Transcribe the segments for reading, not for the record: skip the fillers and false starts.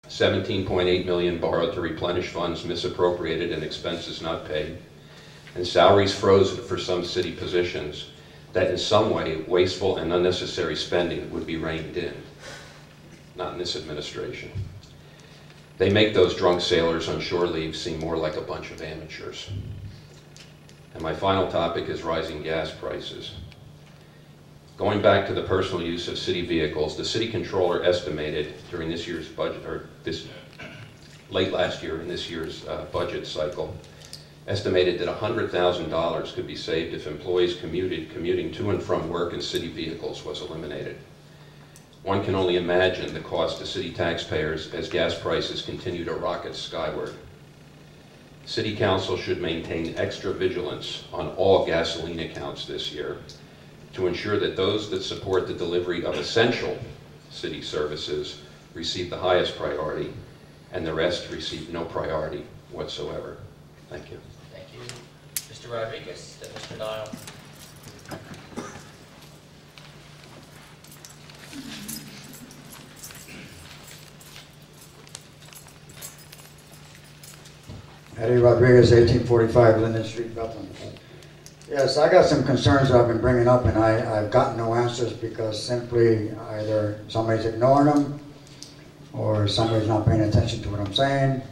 $17.8 million borrowed to replenish funds misappropriated and expenses not paid, and salaries frozen for some city positions that in some way wasteful and unnecessary spending would be reined in. Not in this administration. They make those drunk sailors on shore leave seem more like a bunch of amateurs. And my final topic is rising gas prices. Going back to the personal use of city vehicles, the city controller estimated during this year's budget, or late last year in this year's budget cycle, estimated that $100,000 could be saved if employees commuting to and from work in city vehicles was eliminated. One can only imagine the cost to city taxpayers as gas prices continue to rocket skyward. City Council should maintain extra vigilance on all gasoline accounts this year to ensure that those that support the delivery of essential city services receive the highest priority and the rest receive no priority whatsoever. Thank you. Thank you. Mr. Rodriguez, then Mr. Nile. Eddie Rodriguez, 1845 Linden Street, Bethlehem. Yes, I got some concerns I've been bringing up, and I've gotten no answers because simply either somebody's ignoring them or somebody's not paying attention to what I'm saying.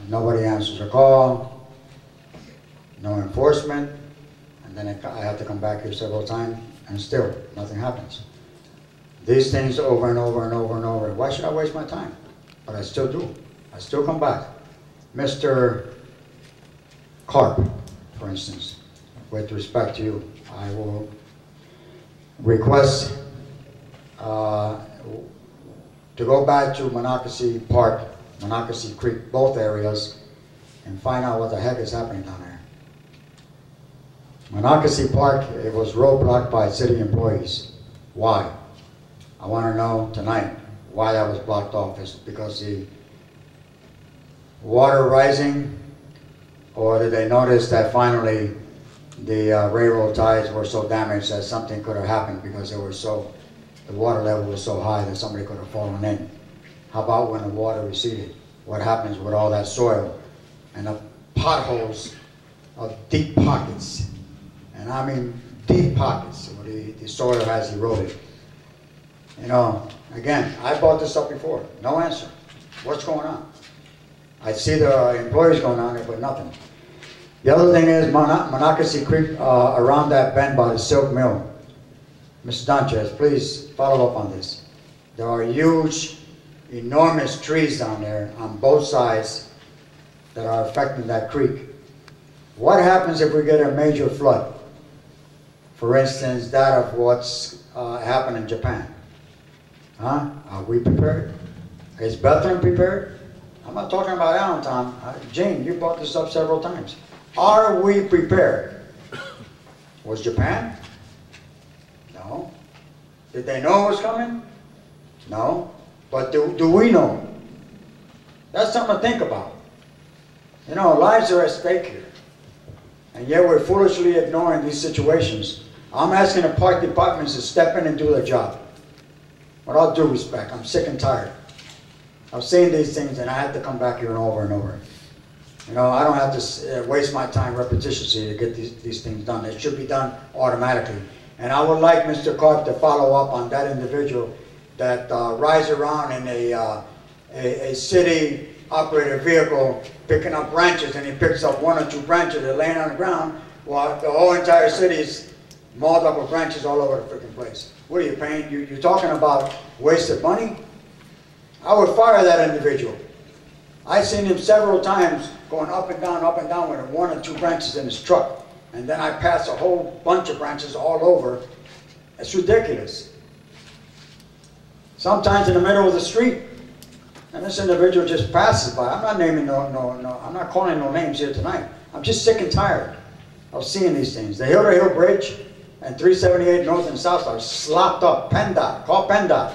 Nobody answers a call, no enforcement, and then I have to come back here several times, and still nothing happens. These things over and over and over and over. Why should I waste my time? But I still do. I still come back. Mr. Karp, for instance, with respect to you, I will request to go back to Monocacy Park, Monocacy Creek, both areas, and find out what the heck is happening down there. Monocacy Park, it was roadblocked by city employees. Why? I want to know tonight why that was blocked off. Is it because the water rising, or did they notice that finally the railroad ties were so damaged that something could have happened because they were so, the water level was so high that somebody could have fallen in? How about when the water receded? What happens with all that soil and the potholes of deep pockets? And I mean deep pockets where the soil has eroded. You know, again, I brought this up before. No answer. What's going on? I see the employees going on there, but nothing. The other thing is Monocacy Creek, around that bend by the silk mill. Mr. Sanchez, please follow up on this. There are huge, enormous trees down there on both sides that are affecting that creek. What happens if we get a major flood? For instance, that of what's happened in Japan. Huh? Are we prepared? Is Bethlehem prepared? I'm not talking about Allentown. Jane, you brought this up several times. Are we prepared? Was Japan? No. Did they know it was coming? No. But do we know? That's something to think about. You know, lives are at stake here. And yet we're foolishly ignoring these situations. I'm asking the park departments to step in and do their job. With all due respect, I'm sick and tired. I've seen these things and I have to come back here over and over. You know, I don't have to waste my time repetitiously to get these things done. It should be done automatically. And I would like Mr. Karp to follow up on that individual that rides around in a city operated vehicle picking up branches, and he picks up 1 or 2 branches that are laying on the ground while the whole entire city is mauled up with branches all over the freaking place. What are you paying? You're talking about wasted money? I would fire that individual. I've seen him several times going up and down with 1 or 2 branches in his truck. And then I pass a whole bunch of branches all over. It's ridiculous. Sometimes in the middle of the street, and this individual just passes by. I'm not naming I'm not calling no names here tonight. I'm just sick and tired of seeing these things. The Hill to Hill Bridge and 378 North and South are slopped up. PennDOT, call PennDOT.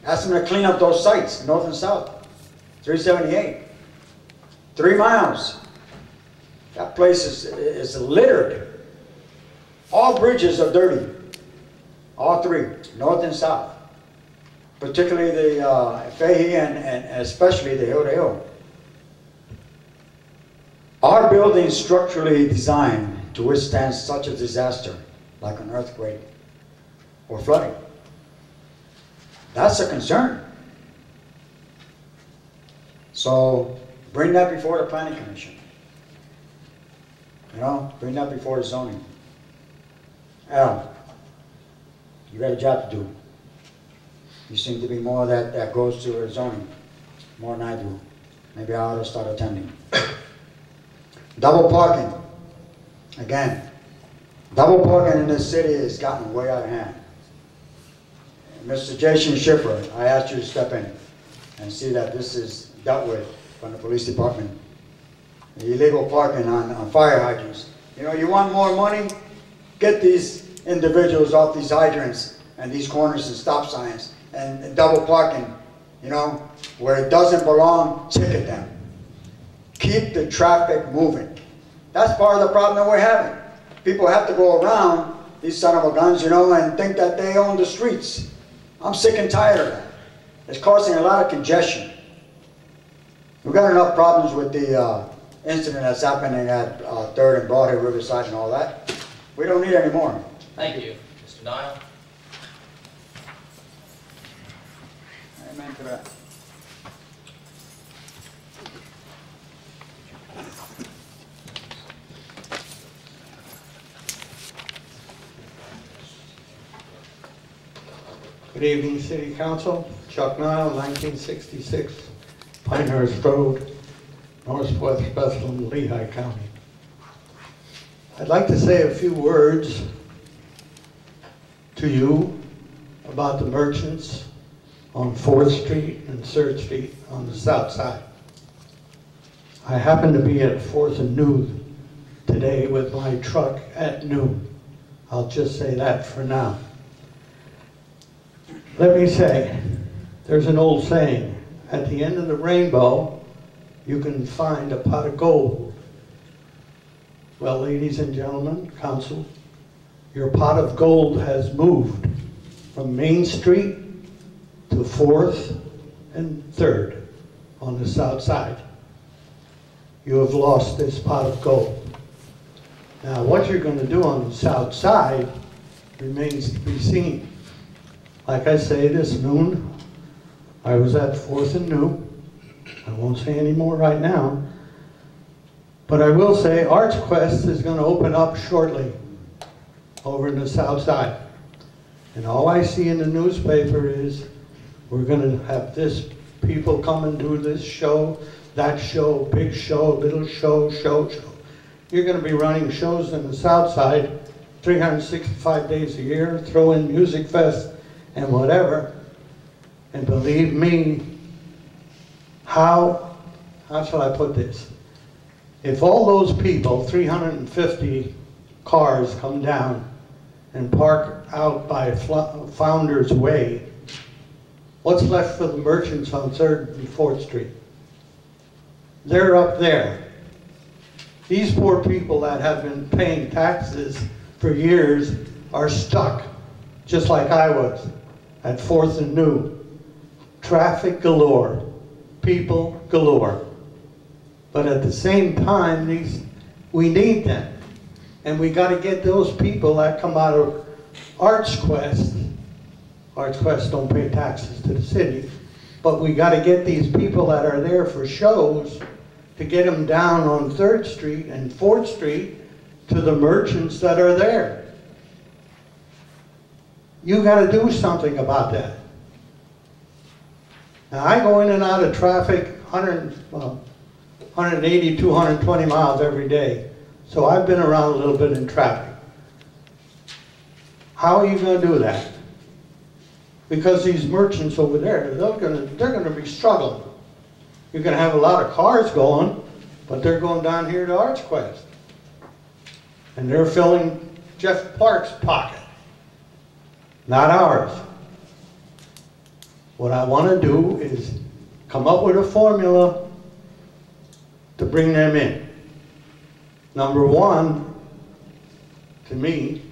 Ask them to clean up those sites, North and South. 378. 3 miles. That place is littered. All bridges are dirty. All 3, North and South. particularly the Fahey and especially the Hill to Hill. Are buildings structurally designed to withstand such a disaster like an earthquake or flooding? That's a concern. So bring that before the Planning Commission. You know, bring that before the zoning. Al, you got a job to do. You seem to be more that goes to zoning, more than I do. Maybe I ought to start attending. Double parking. Again, double parking in this city has gotten way out of hand. Mr. Jason Schiffer, I asked you to step in and see that this is dealt with from the police department. The illegal parking on fire hydrants. You know, you want more money? Get these individuals off these hydrants and these corners and stop signs and double parking, you know, where it doesn't belong, ticket them. Keep the traffic moving. That's part of the problem that we're having. People have to go around these son of a guns, you know, and think that they own the streets. I'm sick and tired of that. It's causing a lot of congestion. We've got enough problems with the incident that's happening at 3rd and Broadhead, Riverside and all that. We don't need any more. Thank you. Mr. Dial. Amen to that. Good evening, City Council. Chuck Nile, 1966, Pinehurst Road, Northwest Bethlehem, Lehigh County. I'd like to say a few words to you about the merchants on 4th Street and 3rd Street on the south side. I happened to be at 4th and New today with my truck at noon. I'll just say that for now. Let me say, there's an old saying, at the end of the rainbow, you can find a pot of gold. Well, ladies and gentlemen, council, your pot of gold has moved from Main Street to 4th and 3rd on the south side. You have lost this pot of gold. Now, what you're going to do on the south side remains to be seen. Like I say, this noon, I was at 4th and New. I won't say any more right now. But I will say Arts Quest is going to open up shortly over in the south side. And all I see in the newspaper is we're going to have this people come and do this show, that show, big show, little show. You're going to be running shows in the south side 365 days a year, throw in Music Fest and whatever. And believe me, how shall I put this? If all those people, 350 cars come down and park out by Founder's Way, what's left for the merchants on 3rd and 4th Street? They're up there. These poor people that have been paying taxes for years are stuck, just like I was at 4th and New. Traffic galore, people galore. But at the same time, we need them. And we got to get those people that come out of Arts Quest. Arts Quest don't pay taxes to the city. But we got to get these people that are there for shows to get them down on 3rd Street and 4th Street to the merchants that are there. You got to do something about that. Now, I go in and out of traffic 180, 220 miles every day. So I've been around a little bit in traffic. How are you going to do that? Because these merchants over there, they're going to be struggling. You're going to have a lot of cars going, but they're going down here to Arts Quest. And they're filling Jeff Park's pocket, not ours. What I want to do is come up with a formula to bring them in. Number one, to me,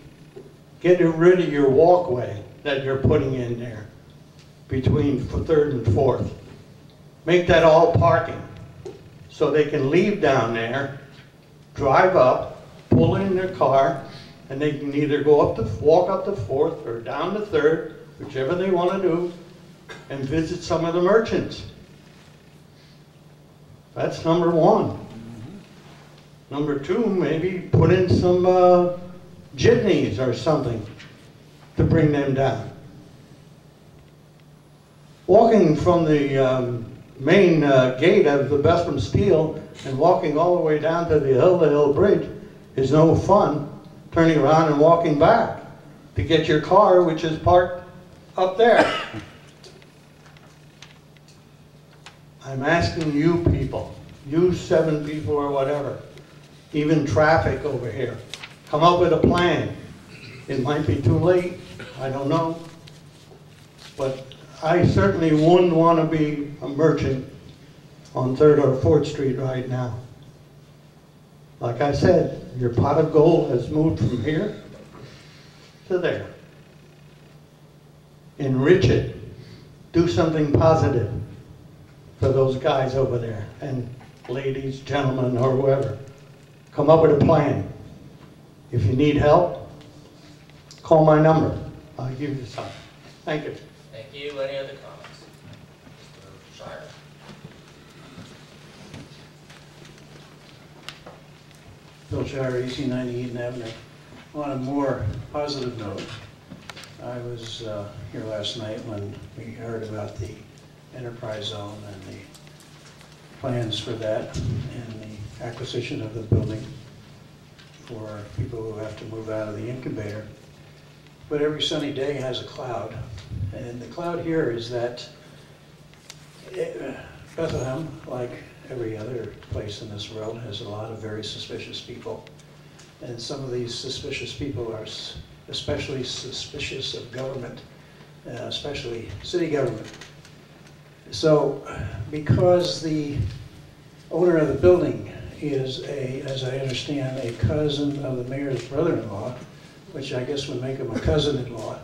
get rid of your walkway that you're putting in there. between 3rd and 4th. Make that all parking, so they can leave down there, drive up, pull in their car, and they can either walk up to 4th or down to 3rd, whichever they want to do, and visit some of the merchants. That's number one. Number two, maybe put in some jitneys or something to bring them down. Walking from the main gate of the Bethlehem Steel and walking all the way down to the Hill Bridge is no fun. Turning around and walking back to get your car, which is parked up there. I'm asking you people, you 7 people or whatever, even traffic over here, come up with a plan. It might be too late, I don't know, but I certainly wouldn't want to be a merchant on 3rd or 4th Street right now. Like I said, your pot of gold has moved from here to there. Enrich it. Do something positive for those guys over there, and ladies, gentlemen, or whoever. Come up with a plan. If you need help, call my number. I'll give you some. Thank you. Thank you. Any other comments? Mr. Shire. Bill Shire, AC 98 Avenue. On a more positive note, I was here last night when we heard about the enterprise zone and the plans for that and the acquisition of the building for people who have to move out of the incubator. But every sunny day has a cloud, and the cloud here is that Bethlehem, like every other place in this world, has a lot of very suspicious people. And some of these suspicious people are especially suspicious of government, especially city government. So because the owner of the building is as I understand, a cousin of the mayor's brother-in-law, which I guess would make him a cousin-in-law,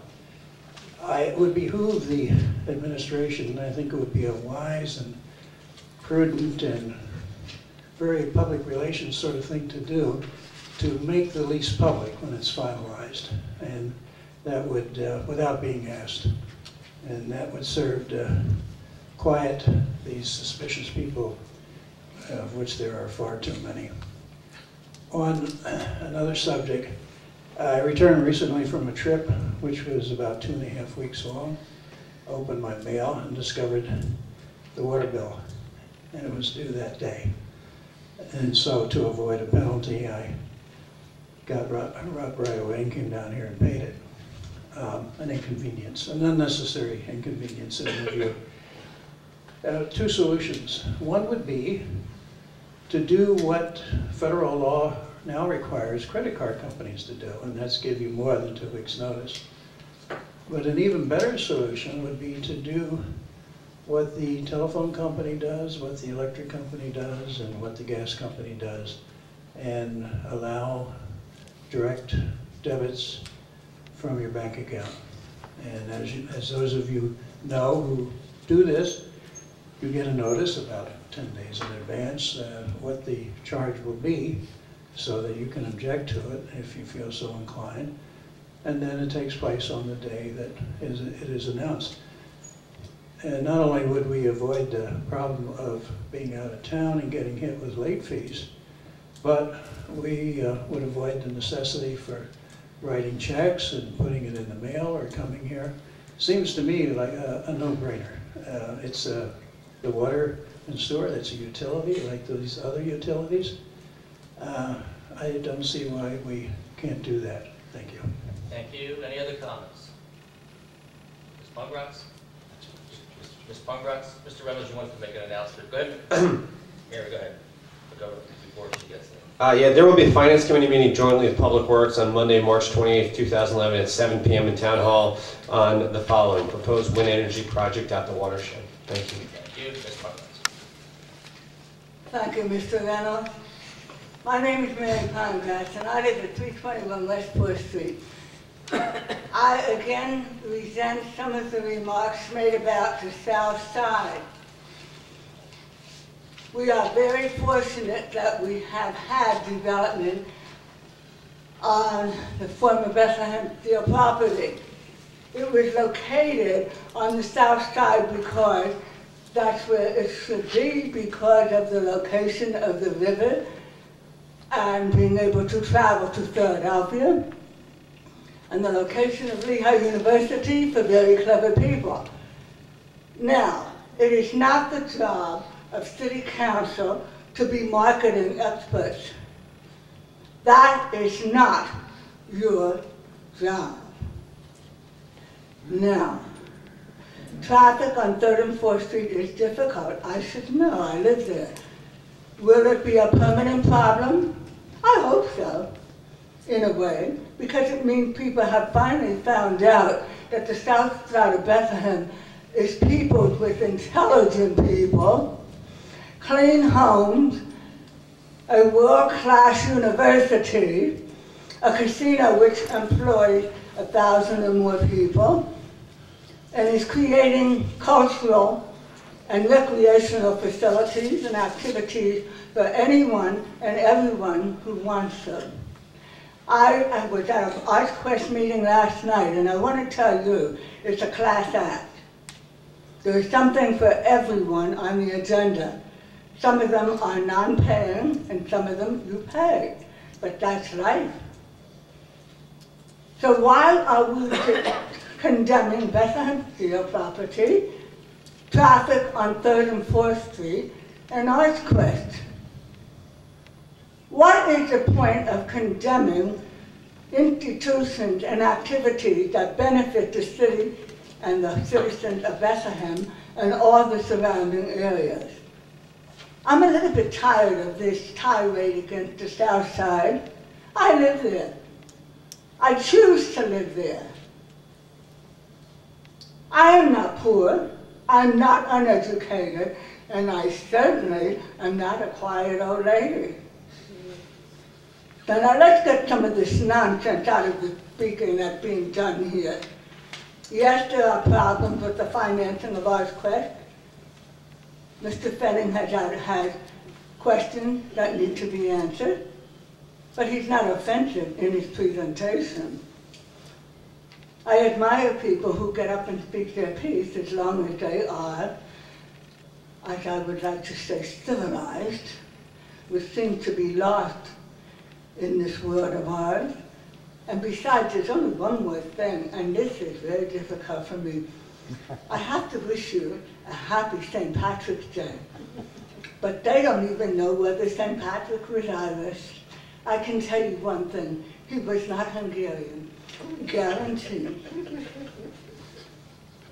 it would behoove the administration, and I think it would be a wise and prudent and very public relations sort of thing to do, to make the lease public when it's finalized, and that would, without being asked, and that would serve to quiet these suspicious people, of which there are far too many. On another subject, I returned recently from a trip which was about 2.5 weeks long. Opened my mail and discovered the water bill, and it was due that day. And so to avoid a penalty, I got up right away and came down here and paid it. An inconvenience, an unnecessary inconvenience in my view. Two solutions. One would be to do what federal law now requires credit card companies to do, and that's give you more than 2 weeks' notice. But an even better solution would be to do what the telephone company does, what the electric company does, and what the gas company does, and allow direct debits from your bank account. And as those of you know who do this, you get a notice about 10 days in advance what the charge will be, so that you can object to it if you feel so inclined. And then it takes place on the day that it is announced. And not only would we avoid the problem of being out of town and getting hit with late fees, but we would avoid the necessity for writing checks and putting it in the mail or coming here. Seems to me like a no-brainer. It's the water and sewer, that's a utility like these other utilities. I don't see why we can't do that. Thank you. Thank you. Any other comments? Ms. Pungratz? Ms. Pungratz? Mr. Reynolds, you wanted to make an announcement. Go ahead. Mary, go ahead. Go before she gets there. Yeah, there will be a Finance Committee meeting jointly with Public Works on Monday, March 28th, 2011 at 7 p.m. in Town Hall on the following: proposed wind energy project at the watershed. Thank you. Thank you. Ms. Pungratz. Thank you, Mr. Reynolds. My name is Mary Pongratz, and I live at 321 West 4th Street. I again resent some of the remarks made about the South Side. We are very fortunate that we have had development on the former Bethlehem Steel property. It was located on the south side because that's where it should be, because of the location of the river and being able to travel to Philadelphia, and the location of Lehigh University for very clever people. Now, it is not the job of City Council to be marketing experts. That is not your job. Now, traffic on 3rd and 4th Street is difficult. I should know, I live there. Will it be a permanent problem? I hope so, in a way, because it means people have finally found out that the south side of Bethlehem is peopled with intelligent people, clean homes, a world-class university, a casino which employs 1,000 or more people, and is creating cultural and recreational facilities and activities for anyone and everyone who wants them. I was at an Arts Quest meeting last night, and I want to tell you, it's a class act. There's something for everyone on the agenda. Some of them are non-paying, and some of them you pay, but that's life. So why are we condemning Bethlehem Steel property, traffic on 3rd and 4th Street, and Arts Quest? What is the point of condemning institutions and activities that benefit the city and the citizens of Bethlehem and all the surrounding areas? I'm a little bit tired of this tirade against the South Side. I live there. I choose to live there. I am not poor, I'm not uneducated, and I certainly am not a quiet old lady. So now let's get some of this nonsense out of the speaking that's being done here. Yes, there are problems with the financing of Arts Quest. Mr. Fetting has questions that need to be answered, but he's not offensive in his presentation. I admire people who get up and speak their piece as long as they are, as I would like to say, civilized, which seems to be lost in this world of ours. And besides, there's only one more thing, and this is very difficult for me. I have to wish you a happy St. Patrick's Day. But they don't even know whether St. Patrick was Irish. I can tell you one thing, he was not Hungarian, guaranteed.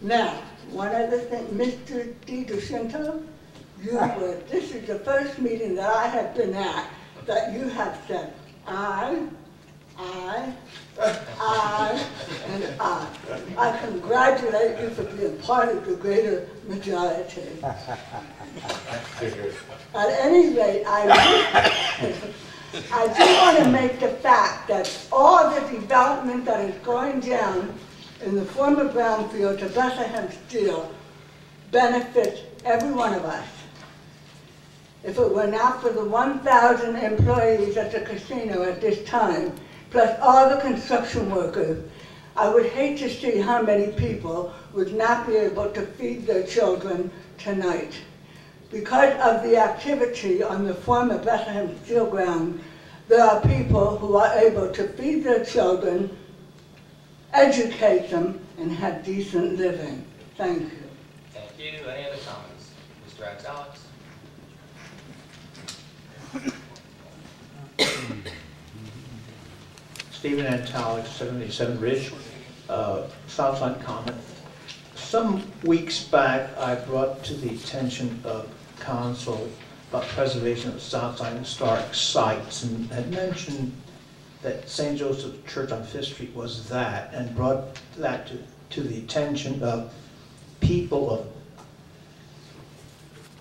Now, one other thing, Mr. DiDucinto, this is the first meeting that I have been at that you have said, I, and I. I congratulate you for being part of the greater majority. At any rate, I do want to make the fact that all the development that is going down in the former brownfield to Bethlehem Steel benefits every one of us. If it were not for the 1,000 employees at the casino at this time, plus all the construction workers, I would hate to see how many people would not be able to feed their children tonight. Because of the activity on the former Bethlehem Steel ground, there are people who are able to feed their children, educate them, and have decent living. Thank you. Thank you. Any other comments? Mr. Alex? Stephen Antalik, 77 Ridge, Southside comment. Some weeks back, I brought to the attention of council about preservation of Southside historic sites, and had mentioned that St. Joseph Church on 5th Street was that, and brought that to the attention of people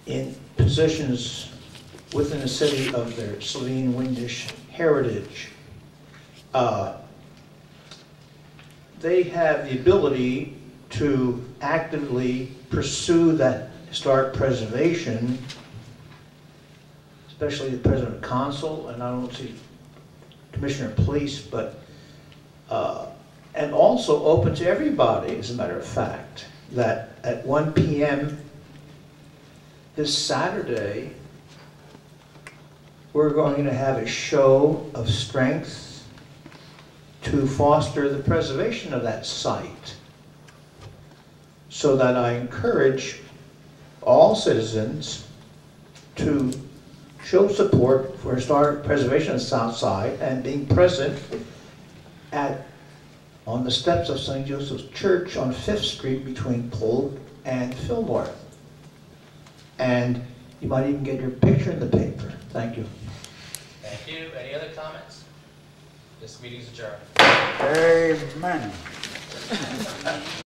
in positions within the city of their Slovene Windish heritage. they have the ability to actively pursue that historic preservation, especially the president of council, and I don't see commissioner of police, but and also open to everybody, as a matter of fact, that at 1 p.m. this Saturday, we're going to have a show of strength to foster the preservation of that site. So that I encourage all citizens to show support for historic preservation of the South Side and being present on the steps of St. Joseph's Church on 5th Street between Polk and Fillmore. And you might even get your picture in the paper. Thank you. Thank you. Any other comments? This meeting is adjourned. Amen.